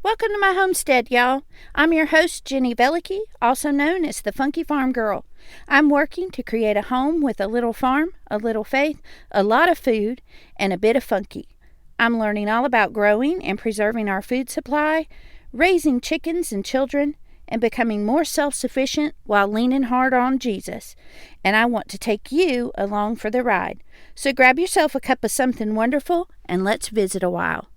Welcome to my homestead, y'all. I'm your host, Jenny Velicky, also known as the Funky Farm Girl. I'm working to create a home with a little farm, a little faith, a lot of food, and a bit of funky. I'm learning all about growing and preserving our food supply, raising chickens and children, and becoming more self-sufficient while leaning hard on Jesus. And I want to take you along for the ride. So grab yourself a cup of something wonderful and let's visit a while.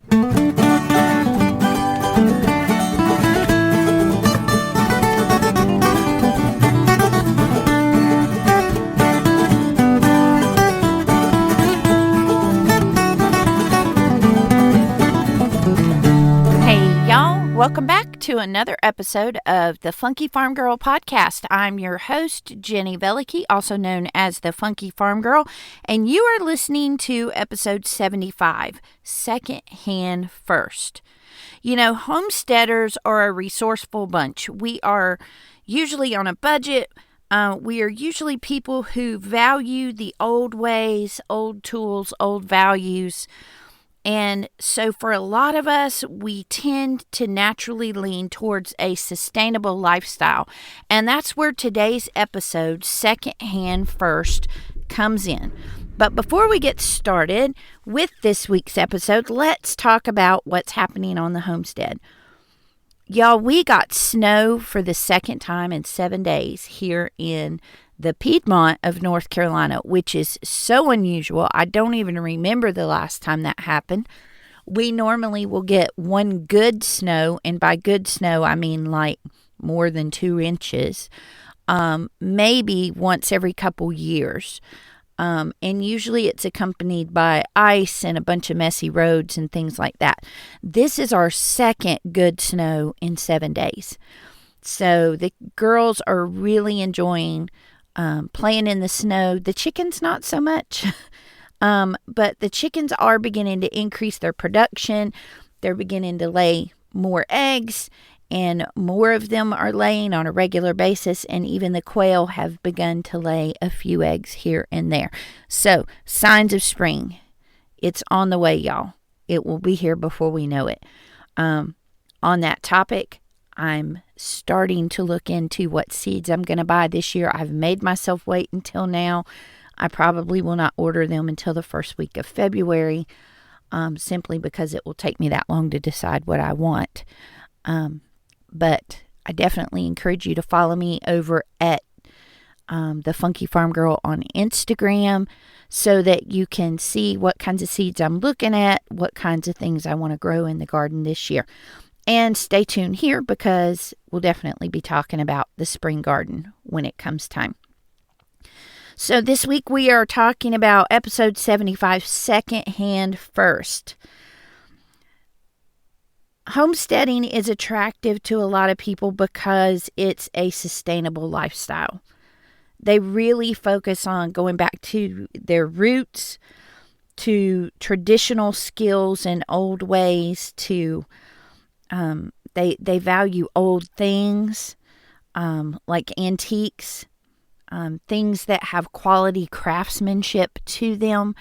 Welcome back to another episode of the Funky Farm Girl podcast. I'm your host, Jenny Velicky, also known as the Funky Farm Girl, and you are listening to episode 75, Secondhand First. You know, homesteaders are a resourceful bunch. We are usually on a budget. We are usually people who value the old ways, old tools, old values. And so for a lot of us, we tend to naturally lean towards a sustainable lifestyle. And that's where today's episode, Secondhand First, comes in. But before we get started with this week's episode, let's talk about what's happening on the homestead. Y'all, we got snow for the second time in 7 days here in the Piedmont of North Carolina, which is so unusual. I don't even remember the last time that happened. We normally will get one good snow, and by good snow, I mean like more than 2 inches, maybe once every couple years. And usually it's accompanied by ice and a bunch of messy roads and things like that. This is our second good snow in 7 days. So the girls are really enjoying playing in the snow. The chickens not so much, but the chickens are beginning to increase their production. They're beginning to lay more eggs, and more of them are laying on a regular basis, and even the quail have begun to lay a few eggs here and there. So, signs of spring. It's on the way, y'all. It will be here before we know it. On that topic, I'm starting to look into what seeds I'm going to buy this year. I've made myself wait until now. I probably will not order them until the first week of February, simply because it will take me that long to decide what I want. But I definitely encourage you to follow me over at the Funky Farm Girl on Instagram so that you can see what kinds of seeds I'm looking at, what kinds of things I want to grow in the garden this year. And stay tuned here because we'll definitely be talking about the spring garden when it comes time. So this week we are talking about episode 75, Secondhand First. Homesteading is attractive to a lot of people because it's a sustainable lifestyle. They really focus on going back to their roots, to traditional skills and old ways, to they value old things, like antiques, things that have quality craftsmanship to them.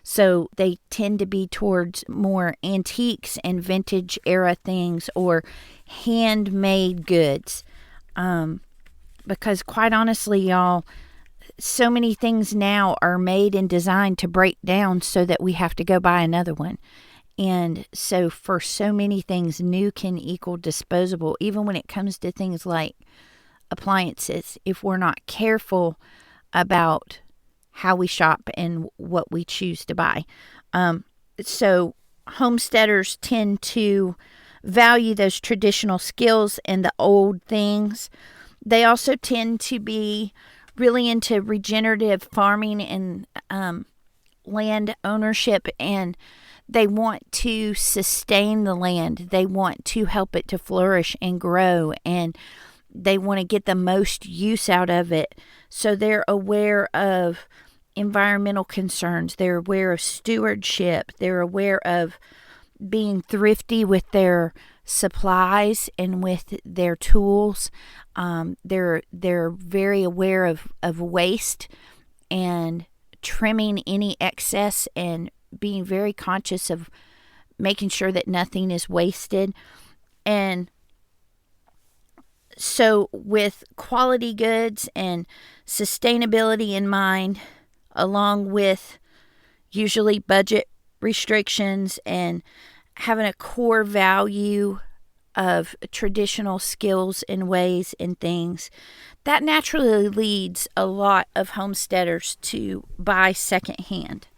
So they tend to be towards more antiques and vintage era things or handmade goods. Because quite honestly, y'all, so many things now are made and designed to break down so that we have to go buy another one. And so for so many things, new can equal disposable, even when it comes to things like appliances. If we're not careful about how we shop and what we choose to buy. So homesteaders tend to value those traditional skills and the old things. They also tend to be really into regenerative farming and land ownership, and they want to sustain the land. They want to help it to flourish and grow, and they want to get the most use out of it. So they're aware of environmental concerns. They're aware of stewardship. They're aware of being thrifty with their supplies and with their tools. They're very aware of waste and trimming any excess and being very conscious of making sure that nothing is wasted. And so with quality goods and sustainability in mind, along with usually budget restrictions and having a core value of traditional skills and ways and things, that naturally leads a lot of homesteaders to buy secondhand.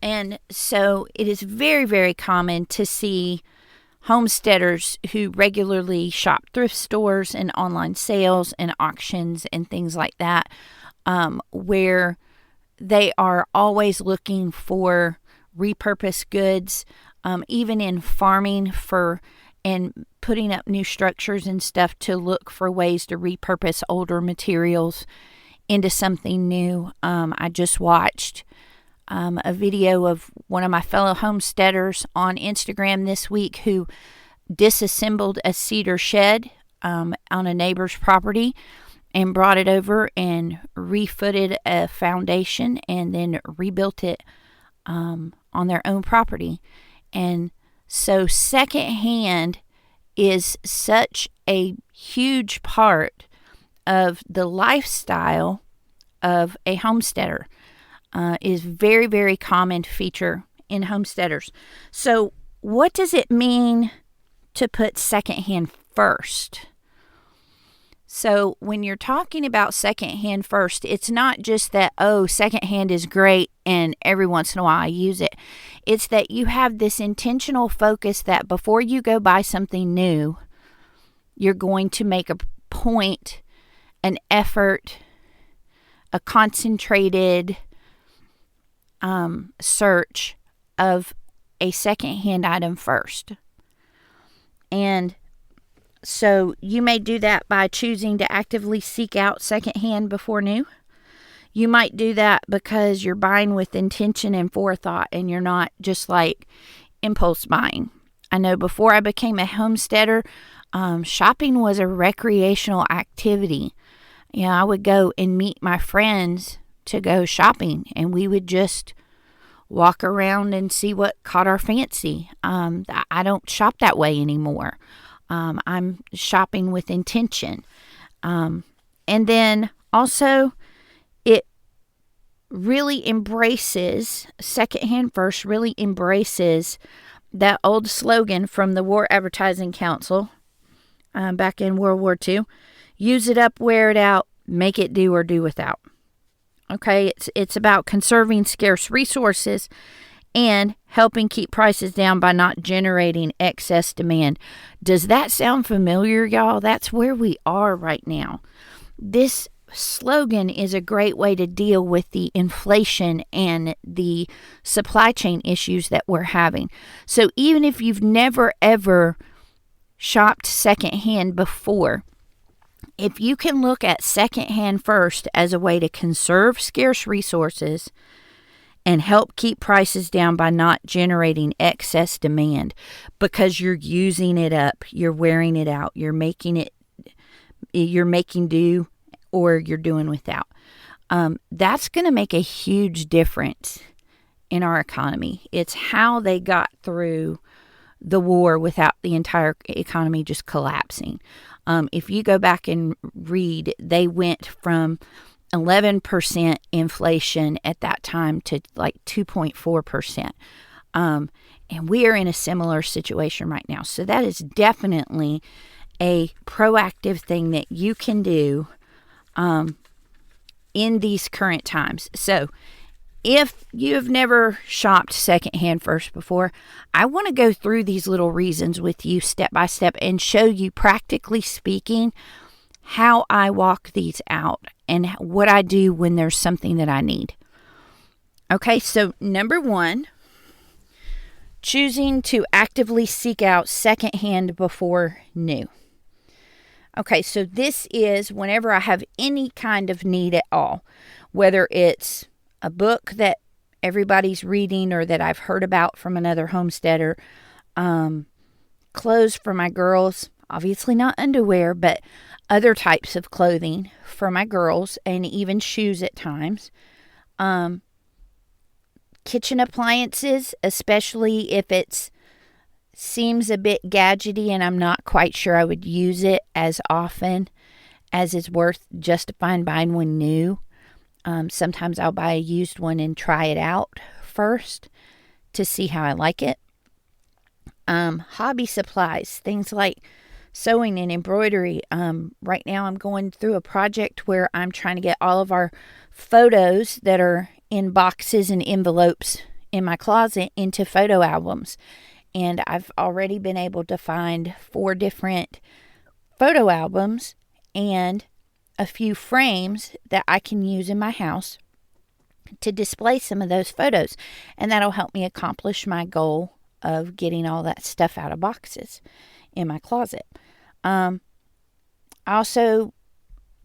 And so it is very, very common to see homesteaders who regularly shop thrift stores and online sales and auctions and things like that, where they are always looking for repurposed goods, even in farming and putting up new structures and stuff to look for ways to repurpose older materials into something new. I just watched a video of one of my fellow homesteaders on Instagram this week who disassembled a cedar shed on a neighbor's property and brought it over and refooted a foundation and then rebuilt it on their own property. And so secondhand is such a huge part of the lifestyle of a homesteader. Is very, very common feature in homesteaders. So what does it mean to put secondhand first? So when you're talking about secondhand first, it's not just that, secondhand is great and every once in a while I use it. It's that you have this intentional focus that before you go buy something new, you're going to make a point, an effort, a concentrated search of a secondhand item first. And so you may do that by choosing to actively seek out secondhand before new. You might do that because you're buying with intention and forethought and you're not just like impulse buying. I know before I became a homesteader, shopping was a recreational activity. I would go and meet my friends to go shopping, and we would just walk around and see what caught our fancy. I don't shop that way anymore. I'm shopping with intention. And then also it really embraces, Secondhand First really embraces that old slogan from the War Advertising Council back in World War II, use it up, wear it out, make it do or do without. Okay, it's about conserving scarce resources and helping keep prices down by not generating excess demand. Does that sound familiar, y'all? That's where we are right now. This slogan is a great way to deal with the inflation and the supply chain issues that we're having. So even if you've never ever shopped secondhand before, if you can look at Secondhand First as a way to conserve scarce resources and help keep prices down by not generating excess demand because you're using it up, you're wearing it out, you're making do, or you're doing without, that's going to make a huge difference in our economy. It's how they got through the war without the entire economy just collapsing. If you go back and read, they went from 11% inflation at that time to like 2.4%. And we are in a similar situation right now. So that is definitely a proactive thing that you can do in these current times. So if you have never shopped Secondhand First before, I want to go through these little reasons with you step by step and show you, practically speaking, how I walk these out and what I do when there's something that I need. Okay, so number one, choosing to actively seek out secondhand before new. Okay, so this is whenever I have any kind of need at all, whether it's a book that everybody's reading or that I've heard about from another homesteader, clothes for my girls, obviously not underwear, but other types of clothing for my girls, and even shoes at times. Kitchen appliances, especially if it's seems a bit gadgety, and I'm not quite sure I would use it as often as is worth justifying buying one new. Sometimes I'll buy a used one and try it out first to see how I like it. Hobby supplies, things like sewing and embroidery. Right now I'm going through a project where I'm trying to get all of our photos that are in boxes and envelopes in my closet into photo albums. And I've already been able to find 4 different photo albums and a few frames that I can use in my house to display some of those photos. And that'll help me accomplish my goal of getting all that stuff out of boxes in my closet. I also,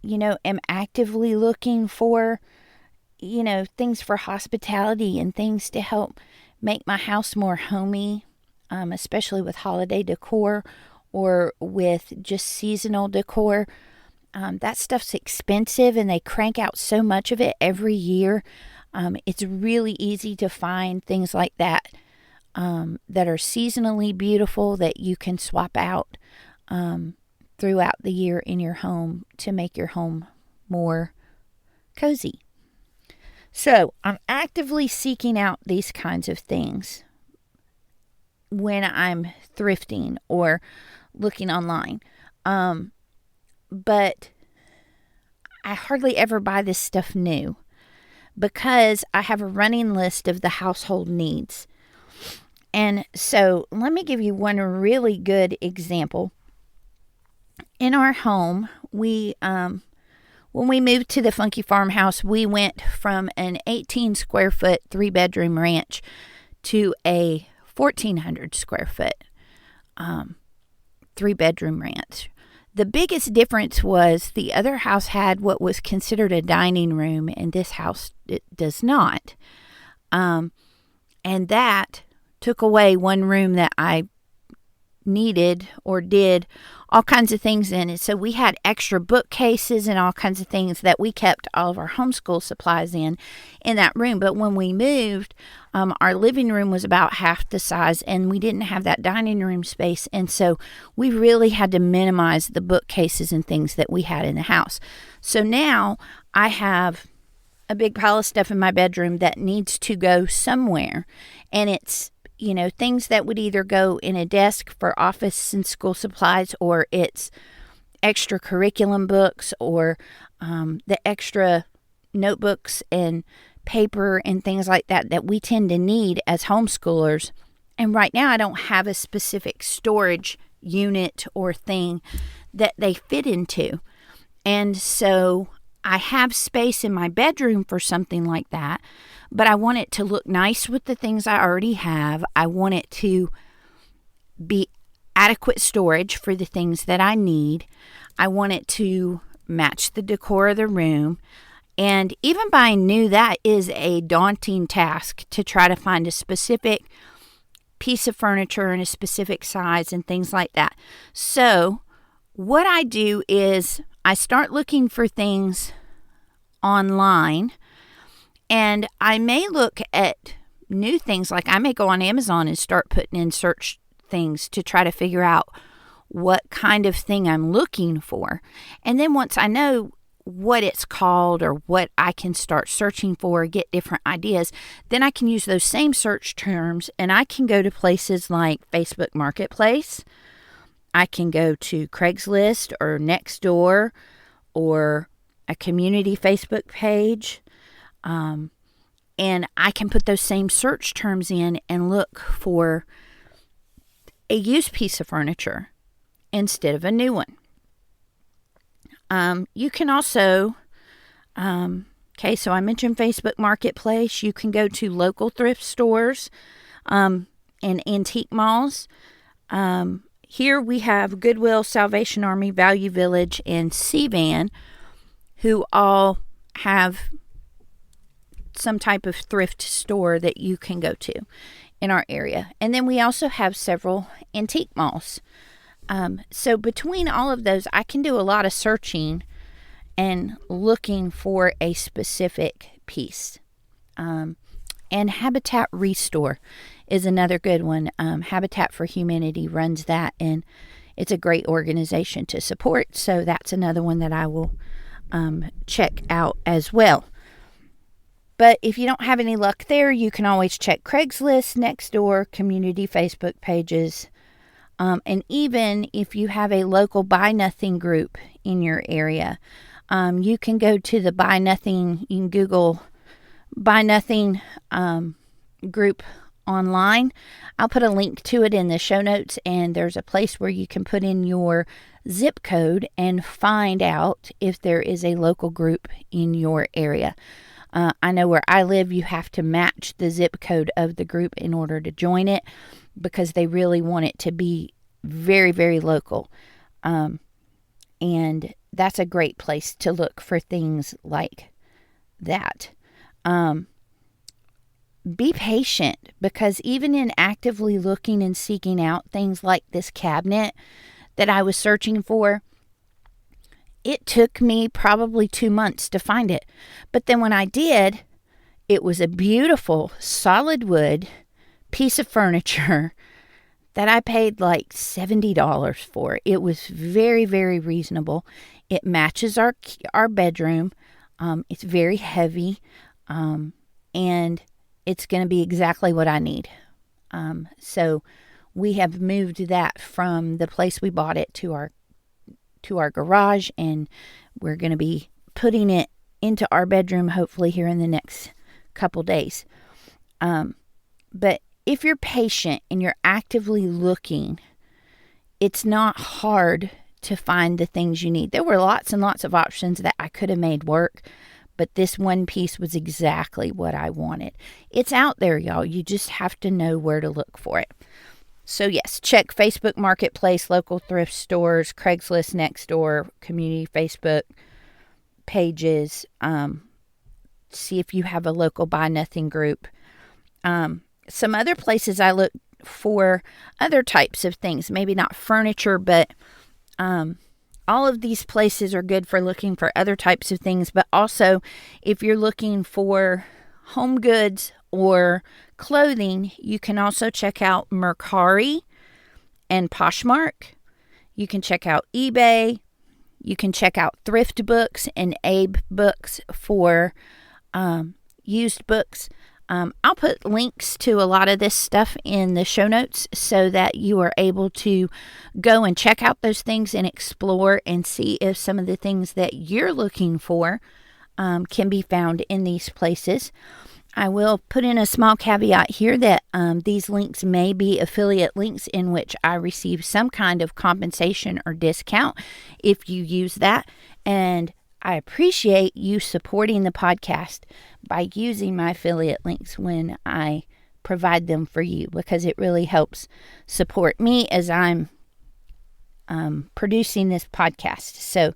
am actively looking for, things for hospitality and things to help make my house more homey, especially with holiday decor or with just seasonal decor. That stuff's expensive and they crank out so much of it every year. It's really easy to find things like that that are seasonally beautiful that you can swap out throughout the year in your home to make your home more cozy. So I'm actively seeking out these kinds of things when I'm thrifting or looking online. But I hardly ever buy this stuff new because I have a running list of the household needs. And so let me give you one really good example. In our home, when we moved to the funky farmhouse, we went from an 18 square foot 3-bedroom ranch to a 1,400 square foot 3-bedroom ranch. The biggest difference was the other house had what was considered a dining room, and this house it does not. And that took away one room that I needed or did all kinds of things in it. So we had extra bookcases and all kinds of things that we kept all of our homeschool supplies in that room. But when we moved, our living room was about half the size and we didn't have that dining room space. And so we really had to minimize the bookcases and things that we had in the house. So now I have a big pile of stuff in my bedroom that needs to go somewhere. And it's things that would either go in a desk for office and school supplies, or it's extra curriculum books, or the extra notebooks and paper and things like that we tend to need as homeschoolers. And right now I don't have a specific storage unit or thing that they fit into. And so I have space in my bedroom for something like that, but I want it to look nice with the things I already have. I want it to be adequate storage for the things that I need. I want it to match the decor of the room. And even buying new, that is a daunting task to try to find a specific piece of furniture in a specific size and things like that. So what I do is I start looking for things online, and I may look at new things. Like I may go on Amazon and start putting in search things to try to figure out what kind of thing I'm looking for. And then once I know what it's called or what I can start searching for, get different ideas, then I can use those same search terms and I can go to places like Facebook Marketplace. I can go to Craigslist or Nextdoor or a community Facebook page. And I can put those same search terms in and look for a used piece of furniture instead of a new one. You can also, so I mentioned Facebook Marketplace. You can go to local thrift stores and antique malls. Here we have Goodwill, Salvation Army, Value Village, and C-Van, who all have some type of thrift store that you can go to in our area. And then we also have several antique malls. So between all of those, I can do a lot of searching and looking for a specific piece. And Habitat Restore is another good one. Habitat for Humanity runs that, and it's a great organization to support. So that's another one that I will check out as well. But if you don't have any luck there, you can always check Craigslist, Nextdoor, community Facebook pages. And even if you have a local Buy Nothing group in your area, you can go to the Buy Nothing, you can Google Buy Nothing group online. I'll put a link to it in the show notes, and there's a place where you can put in your zip code and find out if there is a local group in your area. I know where I live, you have to match the zip code of the group in order to join it, because they really want it to be very, very local. And that's a great place to look for things like that. Be patient, because even in actively looking and seeking out things like this cabinet that I was searching for, it took me probably 2 months to find it. But then when I did, it was a beautiful solid wood piece of furniture that I paid like $70 for. It was very, very reasonable. It matches our bedroom. It's very heavy, and it's going to be exactly what I need. So we have moved that from the place we bought it to our garage, and we're going to be putting it into our bedroom hopefully here in the next couple days. But if you're patient and you're actively looking, it's not hard to find the things you need. There were lots and lots of options that I could have made work, but this one piece was exactly what I wanted. It's out there, y'all. You just have to know where to look for it. So yes, check Facebook Marketplace, local thrift stores, Craigslist, Nextdoor, community Facebook pages. See if you have a local Buy Nothing group. Some other places I look for other types of things, maybe not furniture, but all of these places are good for looking for other types of things. But also, if you're looking for home goods or clothing, you can also check out Mercari and Poshmark. You can check out eBay. You can check out Thriftbooks and Abe Books for used books. I'll put links to a lot of this stuff in the show notes so that you are able to go and check out those things and explore and see if some of the things that you're looking for can be found in these places. I will put in a small caveat here that these links may be affiliate links in which I receive some kind of compensation or discount if you use that. And I appreciate you supporting the podcast by using my affiliate links when I provide them for you, because it really helps support me as I'm producing this podcast. So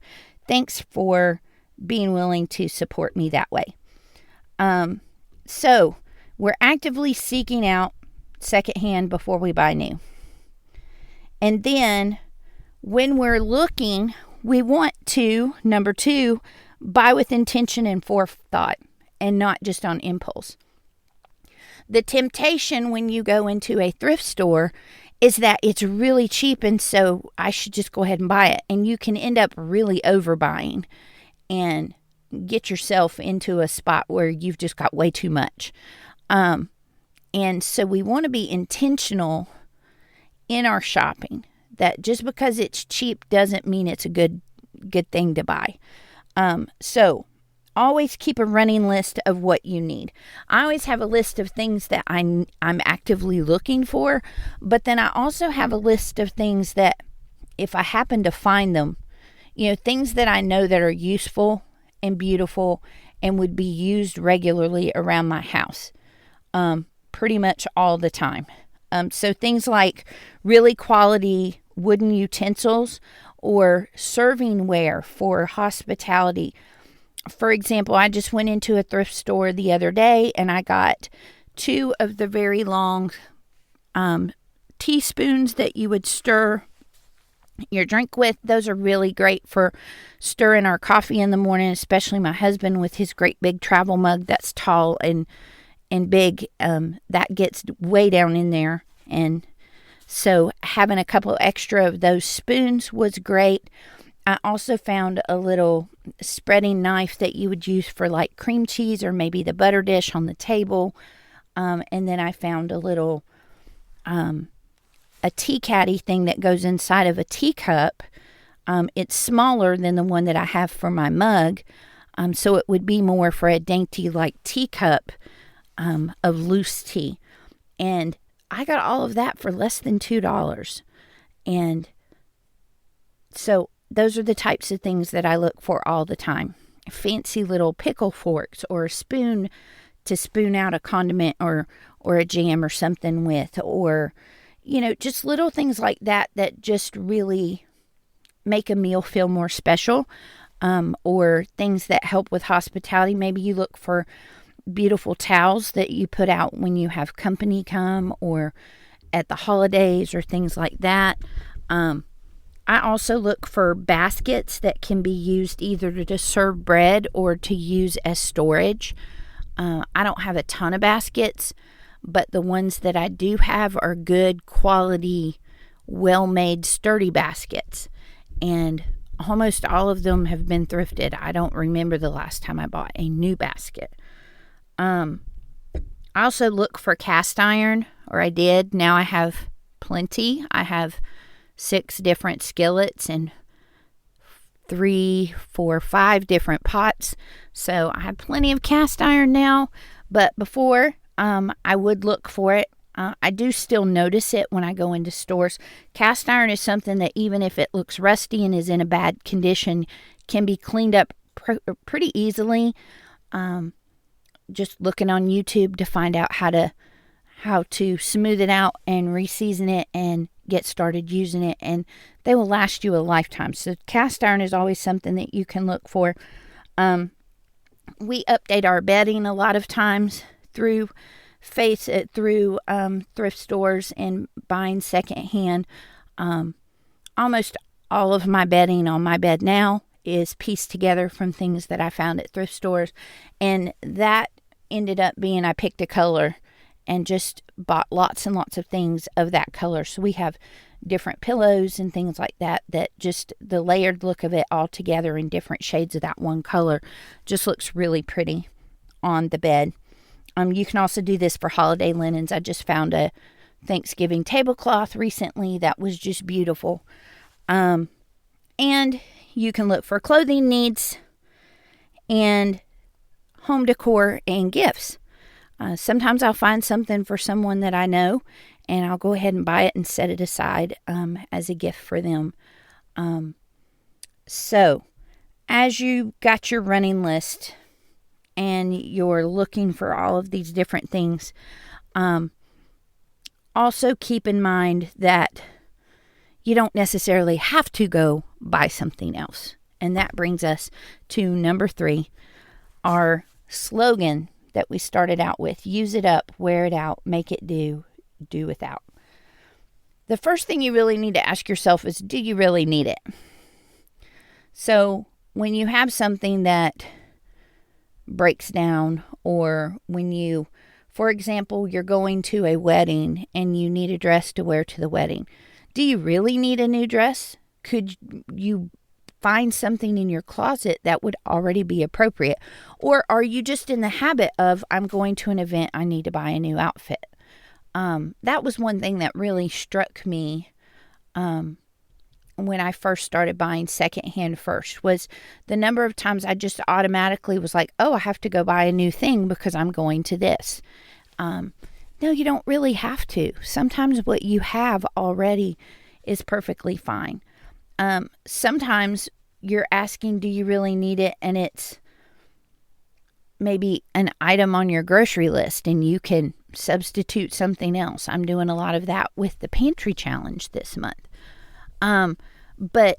thanks for being willing to support me that way. So we're actively seeking out secondhand before we buy new. And then when we're looking, we want to, number 2, buy with intention and forethought and not just on impulse. The temptation when you go into a thrift store is that it's really cheap, and so I should just go ahead and buy it. And you can end up really overbuying and get yourself into a spot where you've just got way too much. And so we want to be intentional in our shopping, that just because it's cheap doesn't mean it's a good thing to buy. So always keep a running list of what you need. I always have a list of things that I'm actively looking for, but then I also have a list of things that if I happen to find them, things that I know that are useful and beautiful and would be used regularly around my house, pretty much all the time. So things like really quality wooden utensils or serving ware for hospitality. For example, I just went into a thrift store the other day and I got 2 of the very long teaspoons that you would stir your drink with. Those are really great for stirring our coffee in the morning, especially my husband with his great big travel mug that's tall and and big, that gets way down in there. And so having a couple extra of those spoons was great. I also found a little spreading knife that you would use for like cream cheese or maybe the butter dish on the table. And then I found a little a tea caddy thing that goes inside of a teacup. It's smaller than the one that I have for my mug. So it would be more for a dainty like teacup of loose tea. And I got all of that for less than $2. And so those are the types of things that I look for all the time. Fancy little pickle forks or a spoon to spoon out a condiment or a jam or something with, or, just little things like that just really make a meal feel more special, or things that help with hospitality. Maybe you look for beautiful towels that you put out when you have company come or at the holidays or things like that. I also look for baskets that can be used either to serve bread or to use as storage. I don't have a ton of baskets, but the ones that I do have are good quality, well-made, sturdy baskets. And almost all of them have been thrifted. I don't remember the last time I bought a new basket. I also look for cast iron, or I did. Now I have plenty. I have 6 different skillets and 3, 4, 5 different pots. So I have plenty of cast iron now. But before, I would look for it. I do still notice it when I go into stores. Cast iron is something that even if it looks rusty and is in a bad condition, can be cleaned up pretty easily. Just looking on YouTube to find out how to smooth it out and re-season it and get started using it, and they will last you a lifetime. So cast iron is always something that you can look for. We update our bedding a lot of times through thrift stores and buying secondhand. Almost all of my bedding on my bed now is pieced together from things that I found at thrift stores, and that ended up being, I picked a color and just bought lots and lots of things of that color. So we have different pillows and things like that just the layered look of it all together in different shades of that one color just looks really pretty on the bed. You can also do this for holiday linens. I just found a Thanksgiving tablecloth recently that was just beautiful. And you can look for clothing needs and home decor and gifts. Sometimes I'll find something for someone that I know, and I'll go ahead and buy it and set it aside as a gift for them. So, as you got your running list and you're looking for all of these different things, also keep in mind that you don't necessarily have to go buy something else. And that brings us to number 3, our slogan that we started out with: use it up, wear it out, make it do without. The first thing you really need to ask yourself is, do you really need it? So when you have something that breaks down, or when you, for example, you're going to a wedding and you need a dress to wear to the wedding, do you really need a new dress? Could you find something in your closet that would already be appropriate? Or are you just in the habit of, I'm going to an event, I need to buy a new outfit? That was one thing that really struck me when I first started buying Secondhand First, was the number of times I just automatically was like, oh, I have to go buy a new thing because I'm going to this. No, you don't really have to. Sometimes what you have already is perfectly fine. Sometimes you're asking, do you really need it? And it's maybe an item on your grocery list and you can substitute something else. I'm doing a lot of that with the pantry challenge this month. But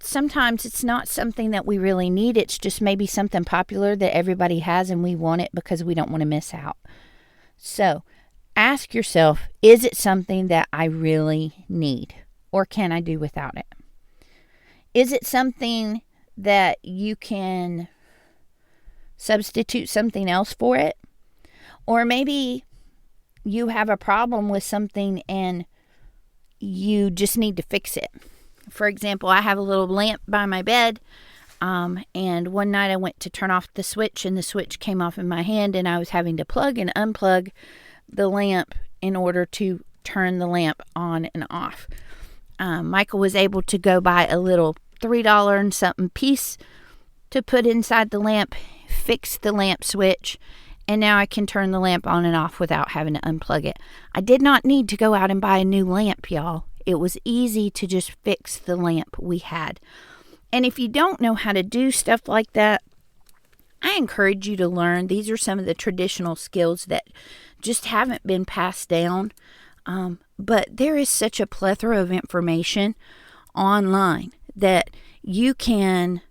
sometimes it's not something that we really need. It's just maybe something popular that everybody has and we want it because we don't want to miss out. So ask yourself, is it something that I really need, or can I do without it? Is it something that you can substitute something else for it? Or maybe you have a problem with something and you just need to fix it. For example, I have a little lamp by my bed, and one night I went to turn off the switch and the switch came off in my hand, and I was having to plug and unplug the lamp in order to turn the lamp on and off. Michael was able to go buy a little $3 and something piece to put inside the lamp, fix the lamp switch, and now I can turn the lamp on and off without having to unplug it. I did not need to go out and buy a new lamp, y'all. It was easy to just fix the lamp we had. And if you don't know how to do stuff like that, I encourage you to learn. These are some of the traditional skills that just haven't been passed down. But there is such a plethora of information online that you can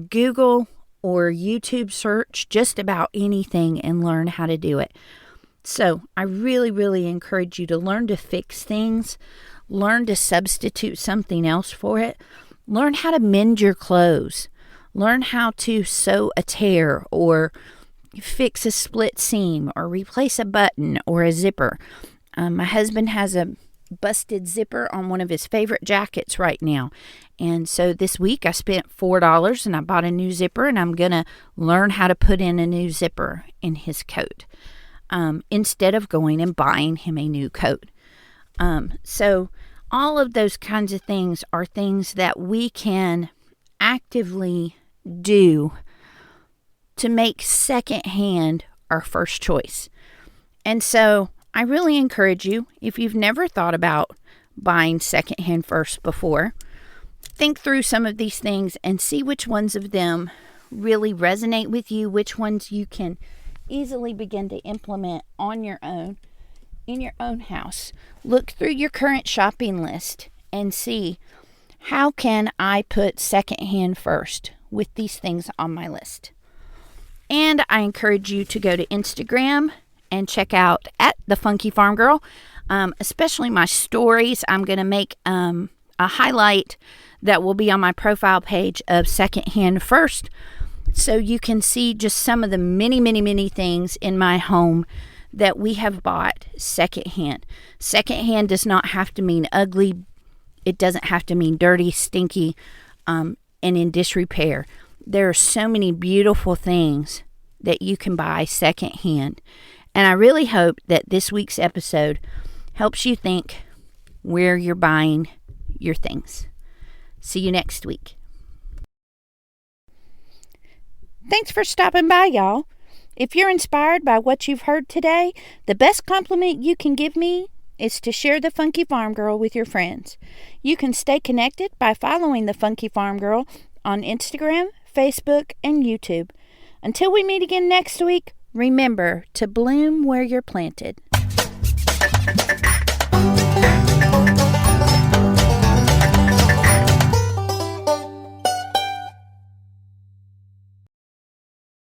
Google or YouTube search just about anything and learn how to do it. So I really, really encourage you to learn to fix things, learn to substitute something else for it, learn how to mend your clothes, learn how to sew a tear or fix a split seam or replace a button or a zipper. My husband has a busted zipper on one of his favorite jackets right now. And so this week I spent $4 and I bought a new zipper, and I'm going to learn how to put in a new zipper in his coat instead of going and buying him a new coat. So all of those kinds of things are things that we can actively do to make secondhand our first choice. And so I really encourage you, if you've never thought about buying secondhand first before, think through some of these things and see which ones of them really resonate with you, which ones you can easily begin to implement on your own, in your own house. Look through your current shopping list and see, how can I put secondhand first with these things on my list? And I encourage you to go to Instagram and check out at The Funky Farm Girl, especially my stories. I'm going to make a highlight that will be on my profile page of Secondhand First, so you can see just some of the many, many, many things in my home that we have bought secondhand. Secondhand does not have to mean ugly. It doesn't have to mean dirty, stinky, and in disrepair. There are so many beautiful things that you can buy secondhand. And I really hope that this week's episode helps you think where you're buying your things. See you next week. Thanks for stopping by, y'all. If you're inspired by what you've heard today, the best compliment you can give me is to share The Funky Farm Girl with your friends. You can stay connected by following The Funky Farm Girl on Instagram, Facebook, and YouTube. Until we meet again next week, remember to bloom where you're planted.